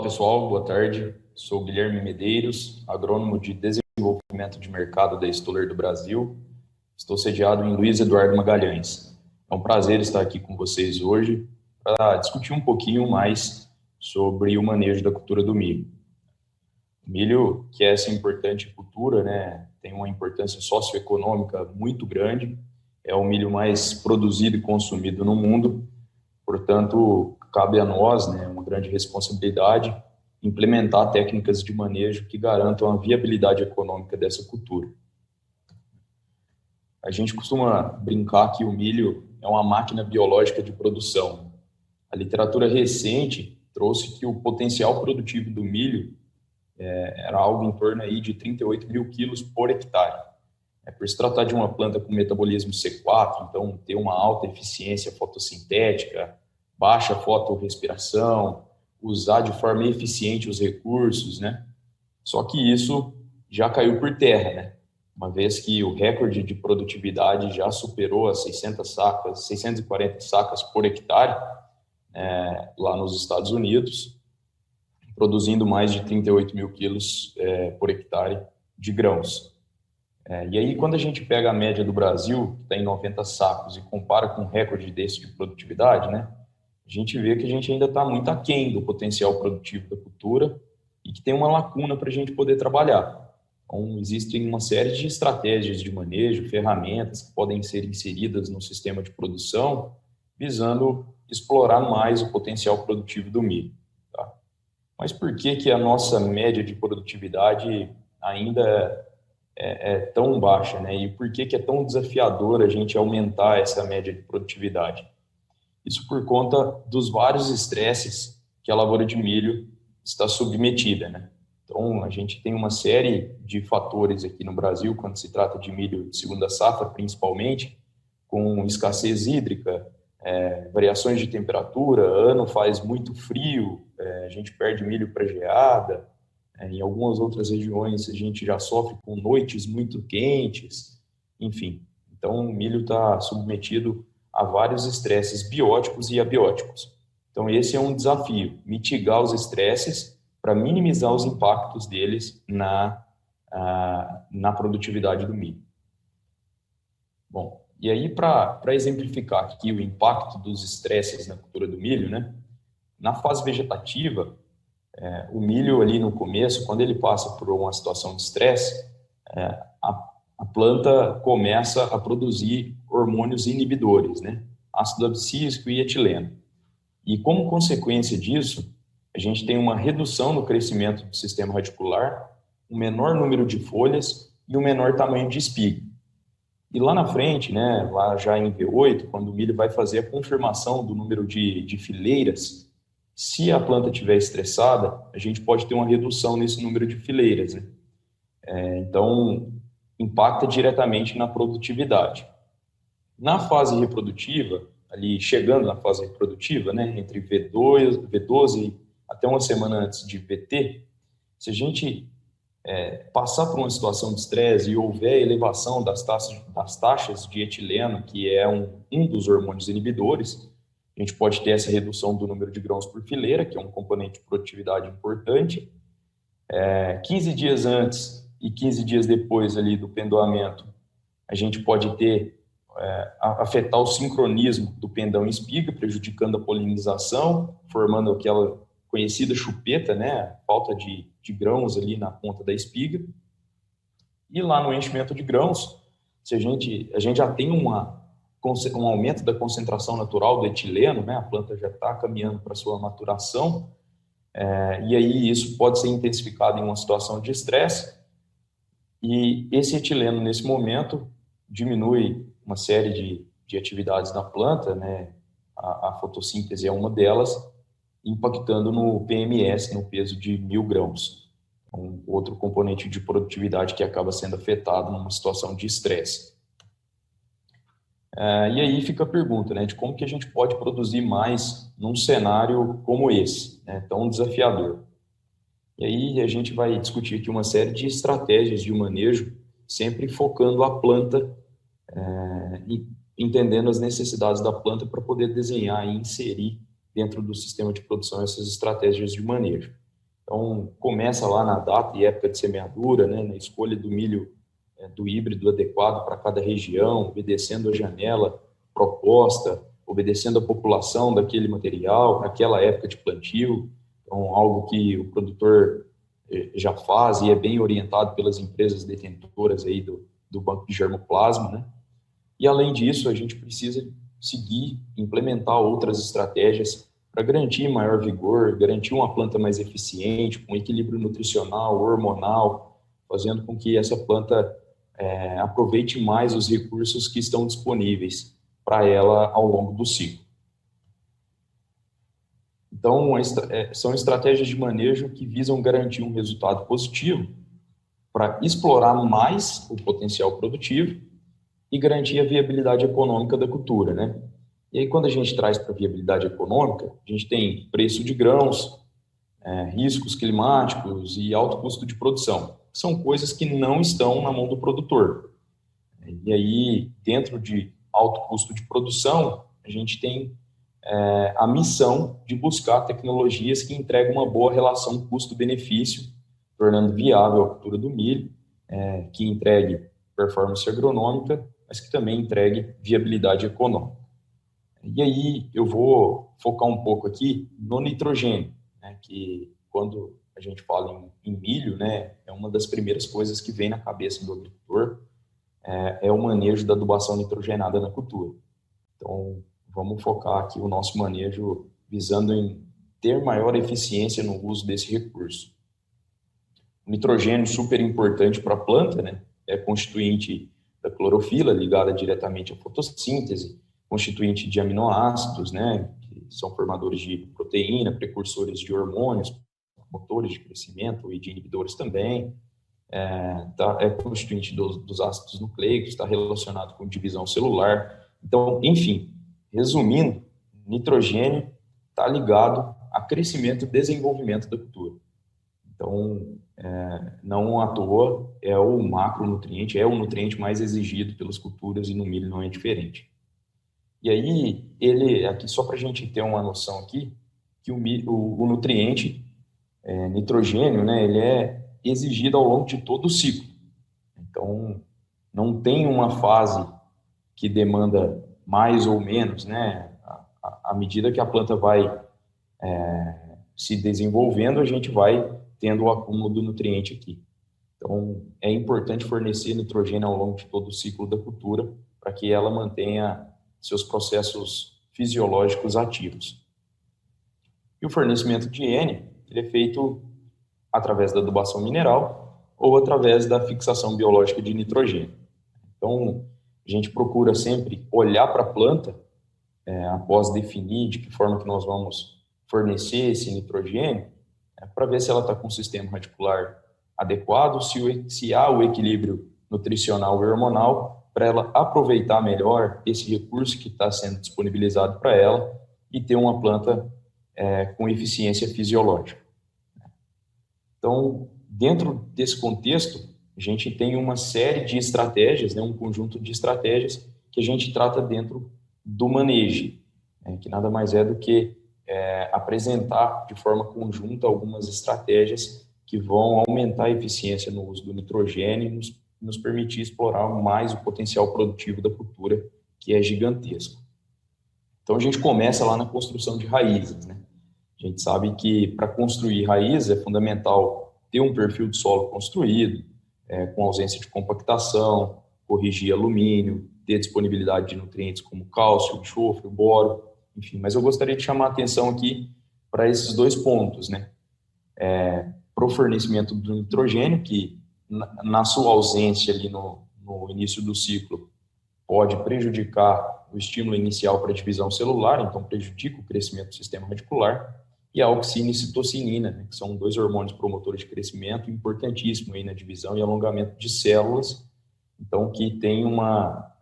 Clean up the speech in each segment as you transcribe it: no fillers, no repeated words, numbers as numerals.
Pessoal, boa tarde. Sou Guilherme Medeiros, agrônomo de desenvolvimento de mercado da Stoller do Brasil. Estou sediado em Luiz Eduardo Magalhães. É um prazer estar aqui com vocês hoje para discutir um pouquinho mais sobre o manejo da cultura do milho. O milho, que é essa importante cultura, né, tem uma importância socioeconômica muito grande, é o milho mais produzido e consumido no mundo, portanto, cabe a nós, né, uma grande responsabilidade, implementar técnicas de manejo que garantam a viabilidade econômica dessa cultura. A gente costuma brincar que o milho é uma máquina biológica de produção. A literatura recente trouxe que o potencial produtivo do milho era algo em torno aí de 38 mil quilos por hectare. Por se tratar de uma planta com metabolismo C4, então ter uma alta eficiência fotossintética, baixa fotorrespiração, usar de forma eficiente os recursos, né? Só que isso já caiu por terra, né? Uma vez que o recorde de produtividade já superou as 640 sacas por hectare, lá nos Estados Unidos, produzindo mais de 38 mil quilos por hectare de grãos. E aí, quando a gente pega a média do Brasil, que está em 90 sacos, e compara com um recorde desse de produtividade, né, a gente vê que a gente ainda está muito aquém do potencial produtivo da cultura e que tem uma lacuna para a gente poder trabalhar. Então, existem uma série de estratégias de manejo, ferramentas que podem ser inseridas no sistema de produção, visando explorar mais o potencial produtivo do milho. Tá? Mas por que a nossa média de produtividade ainda é tão baixa, né? E por que é tão desafiador a gente aumentar essa média de produtividade? Isso por conta dos vários estresses que a lavoura de milho está submetida, né? Então, a gente tem uma série de fatores aqui no Brasil, quando se trata de milho de segunda safra, principalmente, com escassez hídrica, variações de temperatura, ano faz muito frio, a gente perde milho para geada. Em algumas outras regiões a gente já sofre com noites muito quentes, enfim. Então, o milho está submetido a vários estresses bióticos e abióticos. Então, esse é um desafio, mitigar os estresses para minimizar os impactos deles na produtividade do milho. Bom, e aí, para exemplificar aqui o impacto dos estresses na cultura do milho, né? Na fase vegetativa, o milho ali no começo, quando ele passa por uma situação de estresse, a planta começa a produzir hormônios inibidores, né? Ácido abscísico e etileno. E como consequência disso, a gente tem uma redução no crescimento do sistema radicular, um menor número de folhas e um menor tamanho de espiga. E lá na frente, né, lá já em V8, quando o milho vai fazer a confirmação do número de fileiras, se a planta estiver estressada, a gente pode ter uma redução nesse número de fileiras, né? Então, impacta diretamente na produtividade. Na fase reprodutiva, ali chegando na fase reprodutiva, né, entre V12 até uma semana antes de VT, se a gente passar por uma situação de estresse e houver elevação das taxas de etileno, que é um dos hormônios inibidores, a gente pode ter essa redução do número de grãos por fileira, que é um componente de produtividade importante. 15 dias antes e 15 dias depois ali do pendoamento, a gente pode afetar o sincronismo do pendão e espiga, prejudicando a polinização, formando aquela conhecida chupeta, né? Falta de grãos ali na ponta da espiga. E lá no enchimento de grãos, se a gente já tem um aumento da concentração natural do etileno, né? A planta já está caminhando para sua maturação, e aí isso pode ser intensificado em uma situação de estresse, e esse etileno, nesse momento, diminui uma série de atividades na planta, né? A fotossíntese é uma delas, impactando no PMS, no peso de 1.000 grãos. Um outro componente de produtividade que acaba sendo afetado numa situação de estresse. E aí fica a pergunta, né, de como que a gente pode produzir mais num cenário como esse, né, tão desafiador. E aí a gente vai discutir aqui uma série de estratégias de manejo, sempre focando a planta, entendendo as necessidades da planta para poder desenhar e inserir dentro do sistema de produção essas estratégias de manejo. Então, começa lá na data e época de semeadura, né, na escolha do milho do híbrido adequado para cada região, obedecendo a janela proposta, obedecendo a população daquele material, naquela época de plantio. Então, algo que o produtor já faz e é bem orientado pelas empresas detentoras aí do banco de germoplasma, né? E, além disso, a gente precisa seguir, implementar outras estratégias para garantir maior vigor, garantir uma planta mais eficiente, com equilíbrio nutricional, hormonal, fazendo com que essa planta aproveite mais os recursos que estão disponíveis para ela ao longo do ciclo. Então, são estratégias de manejo que visam garantir um resultado positivo para explorar mais o potencial produtivo e garantir a viabilidade econômica da cultura, né? E aí, quando a gente traz para a viabilidade econômica, a gente tem preço de grãos, riscos climáticos e alto custo de produção. São coisas que não estão na mão do produtor. E aí, dentro de alto custo de produção, a gente tem a missão de buscar tecnologias que entregam uma boa relação custo-benefício, tornando viável a cultura do milho, que entregue performance agronômica, mas que também entregue viabilidade econômica. E aí eu vou focar um pouco aqui no nitrogênio, né, que quando a gente fala em milho, né, é uma das primeiras coisas que vem na cabeça do agricultor, é o manejo da adubação nitrogenada na cultura. Então, vamos focar aqui o nosso manejo visando em ter maior eficiência no uso desse recurso. O nitrogênio, super importante para a planta, né? É constituinte da clorofila, ligada diretamente à fotossíntese, constituinte de aminoácidos, né? Que são formadores de proteína, precursores de hormônios, motores de crescimento e de inibidores também. É constituinte dos ácidos nucleicos, está relacionado com divisão celular. Então, enfim, resumindo, nitrogênio está ligado a crescimento e desenvolvimento da cultura. Então, não à toa, é o macronutriente, é o nutriente mais exigido pelas culturas e no milho não é diferente. E aí, aqui só para a gente ter uma noção aqui, que o nutriente nitrogênio, né, ele é exigido ao longo de todo o ciclo. Então, não tem uma fase que demanda mais ou menos, né? À medida que a planta vai se desenvolvendo, a gente vai tendo o acúmulo do nutriente aqui. Então, é importante fornecer nitrogênio ao longo de todo o ciclo da cultura para que ela mantenha seus processos fisiológicos ativos. E o fornecimento de N, ele é feito através da adubação mineral ou através da fixação biológica de nitrogênio. Então, a gente procura sempre olhar para a planta, após definir de que forma que nós vamos fornecer esse nitrogênio, para ver se ela está com um sistema radicular adequado, se há o equilíbrio nutricional e hormonal, para ela aproveitar melhor esse recurso que está sendo disponibilizado para ela e ter uma planta com eficiência fisiológica. Então, dentro desse contexto, a gente tem uma série de estratégias, né, um conjunto de estratégias que a gente trata dentro do manejo, que nada mais é do que apresentar de forma conjunta algumas estratégias que vão aumentar a eficiência no uso do nitrogênio e nos permitir explorar mais o potencial produtivo da cultura, que é gigantesco. Então, a gente começa lá na construção de raízes, né? A gente sabe que para construir raízes é fundamental ter um perfil de solo construído, com ausência de compactação, corrigir alumínio, ter disponibilidade de nutrientes como cálcio, enxofre, boro, enfim. Mas eu gostaria de chamar a atenção aqui para esses dois pontos, né? Para o fornecimento do nitrogênio, que na sua ausência ali no início do ciclo pode prejudicar o estímulo inicial para a divisão celular, então prejudica o crescimento do sistema radicular, e a auxina e citocinina, né, que são dois hormônios promotores de crescimento importantíssimos aí na divisão e alongamento de células, então que tem uma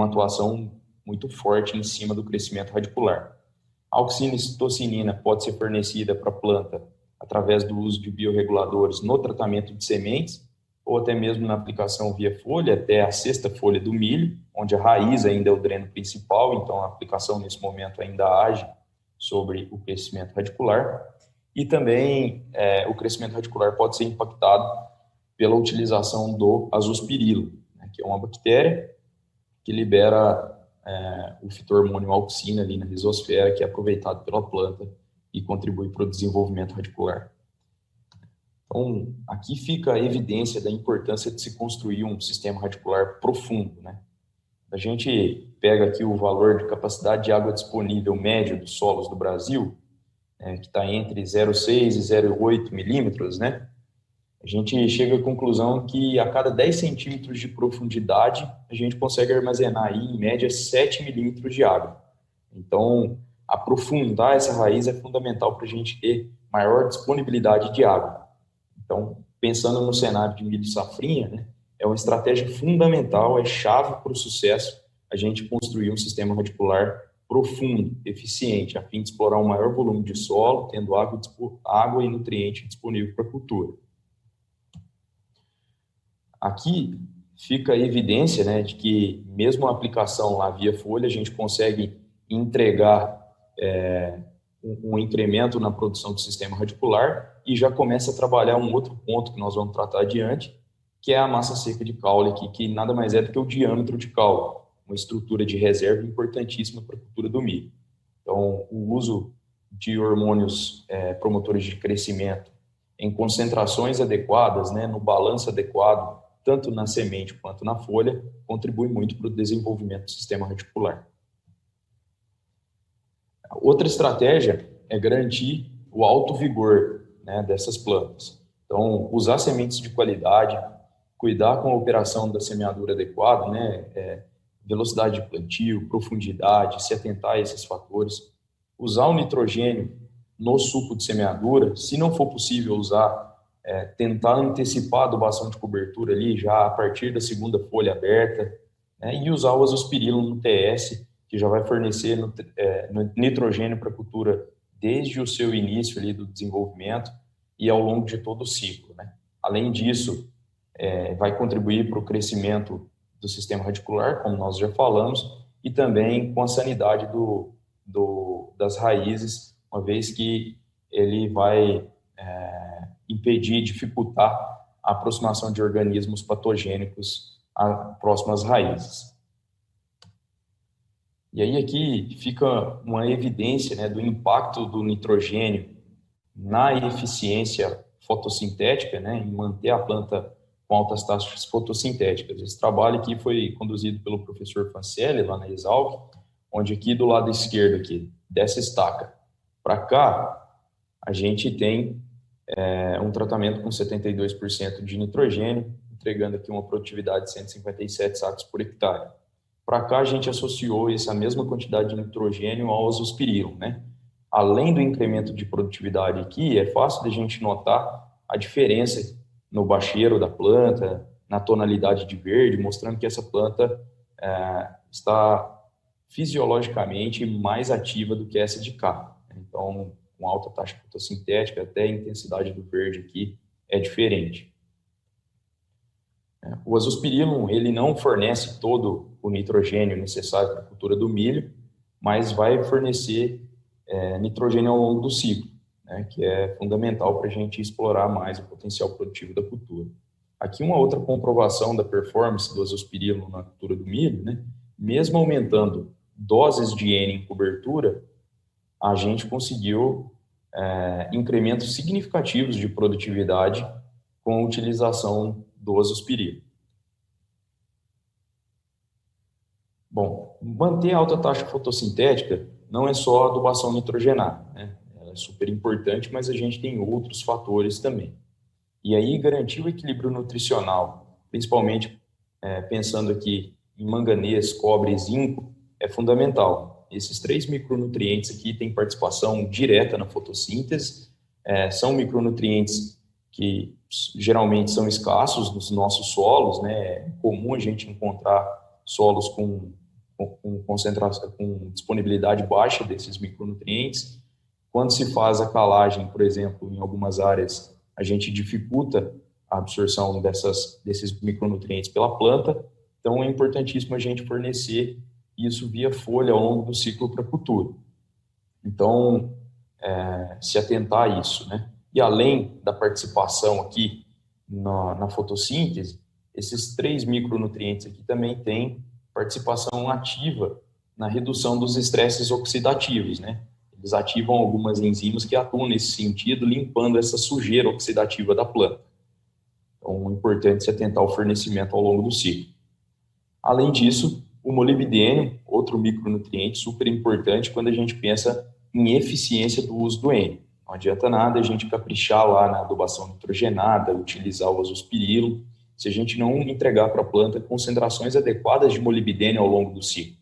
atuação muito forte em cima do crescimento radicular. A auxina e citocinina pode ser fornecida para a planta através do uso de biorreguladores no tratamento de sementes, ou até mesmo na aplicação via folha, até a sexta folha do milho, onde a raiz ainda é o dreno principal, então a aplicação nesse momento ainda age sobre o crescimento radicular. e também o crescimento radicular pode ser impactado pela utilização do azospirilo, né, que é uma bactéria que libera o fito-hormônio auxina ali na rizosfera, que é aproveitado pela planta e contribui para o desenvolvimento radicular. Então, aqui fica a evidência da importância de se construir um sistema radicular profundo, né? A gente pega aqui o valor de capacidade de água disponível médio dos solos do Brasil, que está entre 0,6 e 0,8 milímetros, né? A gente chega à conclusão que a cada 10 centímetros de profundidade, a gente consegue armazenar aí, em média, 7 milímetros de água. Então, aprofundar essa raiz é fundamental para a gente ter maior disponibilidade de água. Então, pensando no cenário de milho safrinha, né, é uma estratégia fundamental, é chave para o sucesso a gente construir um sistema radicular profundo, eficiente, a fim de explorar um maior volume de solo, tendo água e nutriente disponível para a cultura. Aqui fica a evidência, né, de que mesmo a aplicação lá via folha, a gente consegue entregar um incremento na produção do sistema radicular e já começa a trabalhar um outro ponto que nós vamos tratar adiante, que é a massa seca de caule aqui, que nada mais é do que o diâmetro de caule, uma estrutura de reserva importantíssima para a cultura do milho. Então, o uso de hormônios promotores de crescimento em concentrações adequadas, né, no balanço adequado, tanto na semente quanto na folha, contribui muito para o desenvolvimento do sistema radicular. Outra estratégia é garantir o alto vigor, né, dessas plantas. Então, usar sementes de qualidade, cuidar com a operação da semeadura adequada, né, velocidade de plantio, profundidade, se atentar a esses fatores. Usar o nitrogênio no suco de semeadura, se não for possível usar, tentar antecipar a adubação de cobertura ali já a partir da segunda folha aberta, né, e usar o azospirilo no TS, que já vai fornecer nitrogênio para a cultura desde o seu início ali do desenvolvimento e ao longo de todo o ciclo, né? Além disso, vai contribuir para o crescimento do sistema radicular, como nós já falamos, e também com a sanidade das raízes, uma vez que ele vai impedir, dificultar a aproximação de organismos patogênicos próximo às raízes. E aí aqui fica uma evidência, né, do impacto do nitrogênio na eficiência fotossintética, né, em manter a planta com altas taxas fotossintéticas. Esse trabalho aqui foi conduzido pelo professor Fancelli, lá na Exalc, onde aqui do lado esquerdo aqui, dessa estaca para cá, a gente tem um tratamento com 72% de nitrogênio, entregando aqui uma produtividade de 157 sacos por hectare. Para cá, a gente associou essa mesma quantidade de nitrogênio ao azospirilo, né? Além do incremento de produtividade aqui, é fácil de a gente notar a diferença no bacheiro da planta, na tonalidade de verde, mostrando que essa planta está fisiologicamente mais ativa do que essa de cá. Então, com alta taxa fotossintética, até a intensidade do verde aqui é diferente. O azospirilo, ele não fornece todo o nitrogênio necessário para a cultura do milho, mas vai fornecer nitrogênio ao longo do ciclo, né, que é fundamental para a gente explorar mais o potencial produtivo da cultura. Aqui uma outra comprovação da performance do azospirilo na cultura do milho, né, mesmo aumentando doses de N em cobertura, a gente conseguiu incrementos significativos de produtividade com a utilização do azospirilo. Bom, manter a alta taxa fotossintética não é só adubação nitrogenada, né? Ela é super importante, mas a gente tem outros fatores também. E aí, garantir o equilíbrio nutricional, principalmente pensando aqui em manganês, cobre e zinco, é fundamental. Esses 3 micronutrientes aqui têm participação direta na fotossíntese, são micronutrientes que geralmente são escassos nos nossos solos, né? É comum a gente encontrar solos com concentração, com disponibilidade baixa desses micronutrientes. Quando se faz a calagem, por exemplo, em algumas áreas, a gente dificulta a absorção desses micronutrientes pela planta, então é importantíssimo a gente fornecer isso via folha ao longo do ciclo para a cultura. Então, se atentar a isso, né? E além da participação aqui na fotossíntese, esses 3 micronutrientes aqui também têm participação ativa na redução dos estresses oxidativos, né? Eles ativam algumas enzimas que atuam nesse sentido, limpando essa sujeira oxidativa da planta. Então, é importante se atentar ao fornecimento ao longo do ciclo. Além disso, o molibdênio, outro micronutriente super importante quando a gente pensa em eficiência do uso do N. Não adianta nada a gente caprichar lá na adubação nitrogenada, utilizar o azospirilo, se a gente não entregar para a planta concentrações adequadas de molibdênio ao longo do ciclo.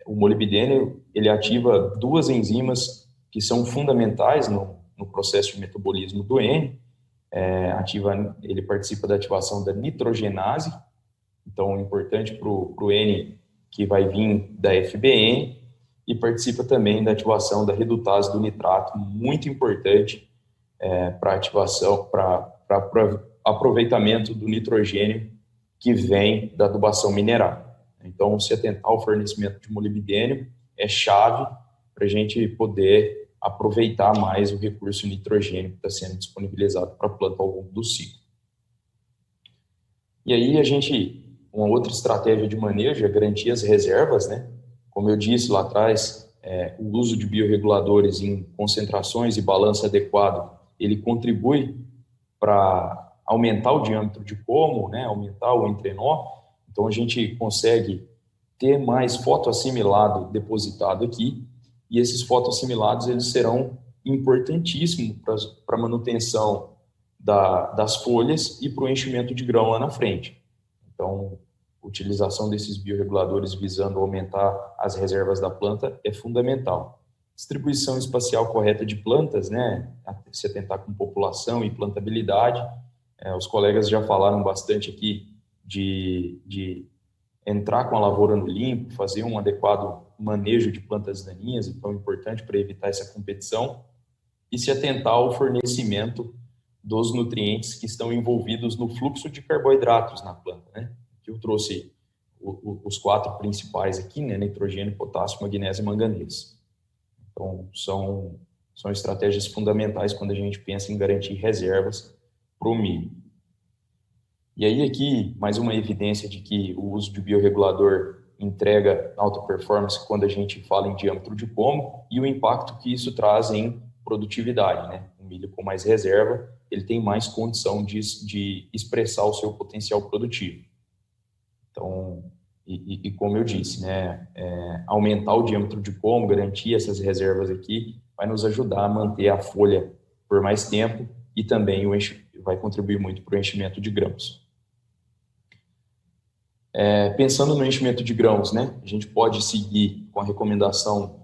O molibdênio, ele ativa 2 enzimas que são fundamentais no processo de metabolismo do N. Ele participa da ativação da nitrogenase, então é importante para o N que vai vir da FBN, e participa também da ativação da redutase do nitrato, muito importante para ativação, para aproveitamento do nitrogênio que vem da adubação mineral. Então, se atentar ao fornecimento de molibdênio é chave para a gente poder aproveitar mais o recurso nitrogênio que está sendo disponibilizado para a planta ao longo do ciclo. E aí uma outra estratégia de manejo é garantir as reservas, né? Como eu disse lá atrás, o uso de biorreguladores em concentrações e balanço adequado, ele contribui para aumentar o diâmetro de como, né? Aumentar o entrenó. Então, a gente consegue ter mais fotoassimilado depositado aqui, e esses fotoassimilados eles serão importantíssimos para a manutenção das folhas e para o enchimento de grão lá na frente. Então, a utilização desses biorreguladores visando aumentar as reservas da planta é fundamental. Distribuição espacial correta de plantas, né? Se atentar com população e plantabilidade. Os colegas já falaram bastante aqui de entrar com a lavoura no limpo, fazer um adequado manejo de plantas daninhas, então é importante para evitar essa competição, e se atentar ao fornecimento dos nutrientes que estão envolvidos no fluxo de carboidratos na planta, né? Que eu trouxe os 4 principais aqui, né? Nitrogênio, potássio, magnésio e manganês. Então, são estratégias fundamentais quando a gente pensa em garantir reservas para o milho. E aí aqui, mais uma evidência de que o uso de biorregulador entrega alta performance quando a gente fala em diâmetro de pomo e o impacto que isso traz em produtividade, né? O milho com mais reserva, ele tem mais condição de expressar o seu potencial produtivo. Então, e como eu disse, né? Aumentar o diâmetro de pomo, garantir essas reservas aqui, vai nos ajudar a manter a folha por mais tempo e também vai contribuir muito para o enchimento de grãos. Pensando no enchimento de grãos, né, a gente pode seguir com a recomendação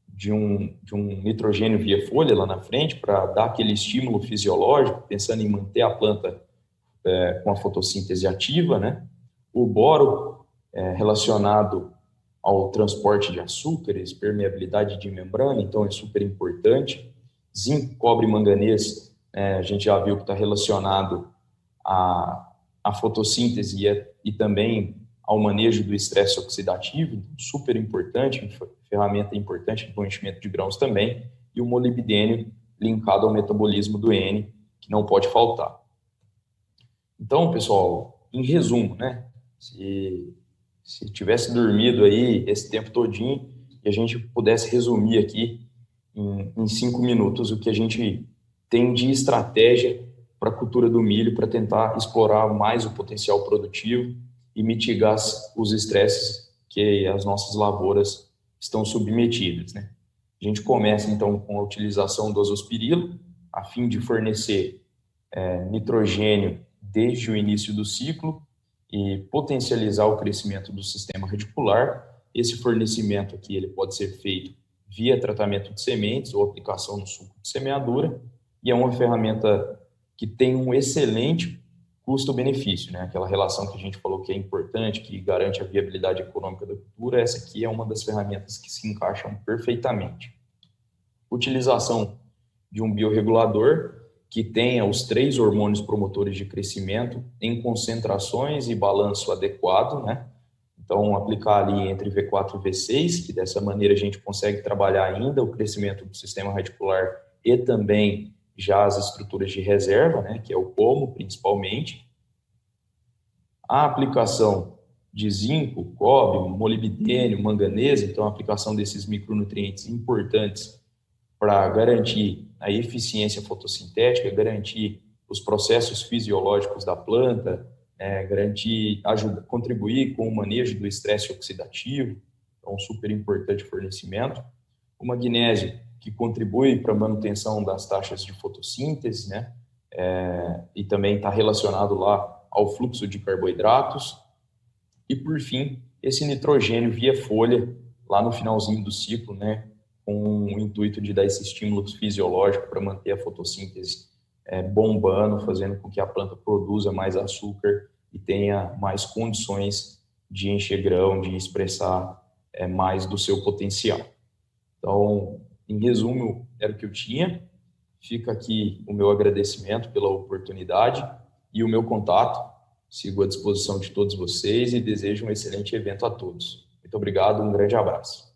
de um nitrogênio via folha lá na frente para dar aquele estímulo fisiológico, pensando em manter a planta com a fotossíntese ativa, né? O boro relacionado ao transporte de açúcares, permeabilidade de membrana, então é super importante. Zinco, cobre e manganês, a gente já viu que está relacionado à fotossíntese e também ao manejo do estresse oxidativo, então, super importante, ferramenta importante para o enchimento de grãos também, e o molibdênio linkado ao metabolismo do N, que não pode faltar. Então, pessoal, em resumo, né, se tivesse dormido aí esse tempo todinho e a gente pudesse resumir aqui em 5 minutos o que a gente tem de estratégia para a cultura do milho, para tentar explorar mais o potencial produtivo e mitigar os estresses que as nossas lavouras estão submetidas, né? A gente começa, então, com a utilização do azospirilo, a fim de fornecer nitrogênio desde o início do ciclo e potencializar o crescimento do sistema radicular. Esse fornecimento aqui ele pode ser feito via tratamento de sementes ou aplicação no suco de semeadura, e é uma ferramenta que tem um excelente custo-benefício, né? Aquela relação que a gente falou que é importante, que garante a viabilidade econômica da cultura, essa aqui é uma das ferramentas que se encaixam perfeitamente. Utilização de um biorregulador que tenha os 3 hormônios promotores de crescimento em concentrações e balanço adequado, né? Então, aplicar ali entre V4 e V6, que dessa maneira a gente consegue trabalhar ainda o crescimento do sistema radicular e também já as estruturas de reserva, né, que é o pomo, principalmente. A aplicação de zinco, cobre, molibdênio, manganês, então a aplicação desses micronutrientes importantes para garantir a eficiência fotossintética, garantir os processos fisiológicos da planta, garantir, contribuir com o manejo do estresse oxidativo, é um super importante fornecimento. O magnésio, que contribui para a manutenção das taxas de fotossíntese, né? E também está relacionado lá ao fluxo de carboidratos. E, por fim, esse nitrogênio via folha, lá no finalzinho do ciclo, né? Com o intuito de dar esse estímulo fisiológico para manter a fotossíntese bombando, fazendo com que a planta produza mais açúcar e tenha mais condições de encher grão, de expressar mais do seu potencial. Então, em resumo, era o que eu tinha. Fica aqui o meu agradecimento pela oportunidade e o meu contato. Sigo à disposição de todos vocês e desejo um excelente evento a todos. Muito obrigado, um grande abraço.